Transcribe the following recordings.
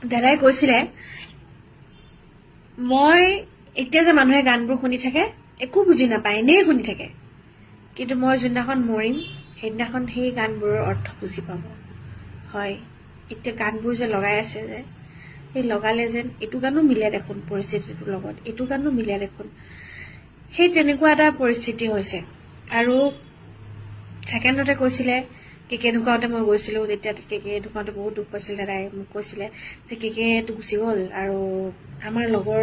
দাদাই কৈছিলে মই এতিয়া যে মানুহে গানবোৰ শুনি থাকে একো বুজি নাপায় এনেই শুনি থাকে কিন্তু মই যোনদিনাখন মৰিম সেইদিনাখন সেই গানবোৰৰ অৰ্থ বুজি পাব হয় এতিয়া গানবোৰ যে লগাই আছে যে এই লগালে যেন এইটো গানো মিলে দেখোন পৰিস্থিতিটোৰ লগত এইটো গানো মিলে দেখোন সেই তেনেকুৱা এটা পৰিস্থিতি হৈছে আৰু সেকেণ্ডতে কৈছিলে কেকে ঢুকাওঁতে মই গৈছিলোঁ তেতিয়া কেকে ঢুকাওঁতে বহুত দুখ পাইছিল দাদাই মোক কৈছিলে যে কেকেটো গুচি গ'ল আৰু আমাৰ লগৰ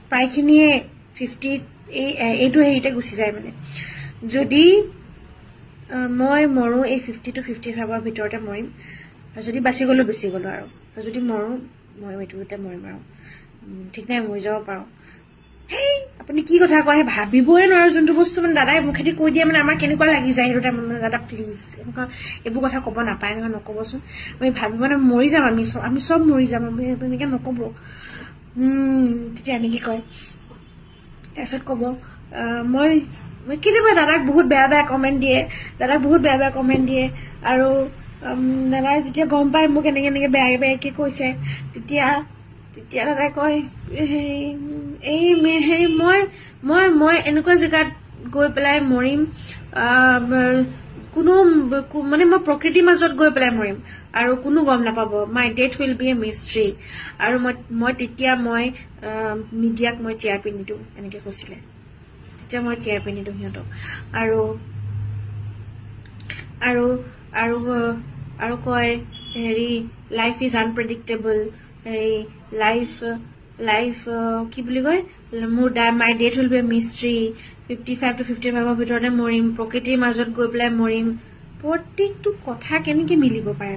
প্ৰায়খিনিয়ে 50 এইটো হেৰিতে গুচি যায় মানে যদি মই মৰো এই 50 to 55ৰ ভিতৰতে মৰিম যদি বাচি গ'লো আৰু যদি মৰো মই এইটোতে মৰিম আৰু ঠিক নাই মৰি যাব পাৰোঁ হেই আপুনি কি কথা কয় ভাবিবই নোৱাৰো যোনটো বস্তু মানে দাদাই মুখেদি কৈ দিয়ে মানে আমাৰ কেনেকুৱা লাগি যায় সেইটো টাইমত মানে দাদা প্লিজ এনেকুৱা এইবোৰ কথা ক'ব নাপায় নহয় নক'বচোন আমি ভাবিব মানে মৰি যাম আমি চব মৰি যাম আমি এনেকৈ নক'ব তেতিয়া এনেকৈ কয় তাৰপিছত ক'ব মই কেতিয়াবা দাদাক বহুত বেয়া কমেণ্ট দিয়ে আৰু দাদাই যেতিয়া গম পায় মোক এনেকৈ বেয়াকৈ কৈছে তেতিয়া দাদাই কয় হেৰি মই এনেকুৱা জেগাত গৈ পেলাই মৰিম কোনো মানে মই প্ৰকৃতিৰ মাজত গৈ পেলাই মৰিম আৰু কোনো গম নাপাব মাই ডেথ উইল বি এ মিষ্ট্ৰি আৰু মই তেতিয়া মিডিয়াক মই টিআৰপি নিদিওঁ এনেকৈ কৈছিলে তেতিয়া মই টিআৰপি নিদিওঁ সিহঁতক আৰু কয় হেৰি লাইফ ইজ আনপ্ৰেডিক্টেবল হেৰি লাইফ কি বুলি কয় মোৰ my death will be a mystery 55 to 55ৰ ভিতৰতে মৰিম প্ৰকৃতিৰ মাজত গৈ পেলাই মৰিম প্ৰত্যেকটো কথা কেনেকৈ মিলিব পাৰে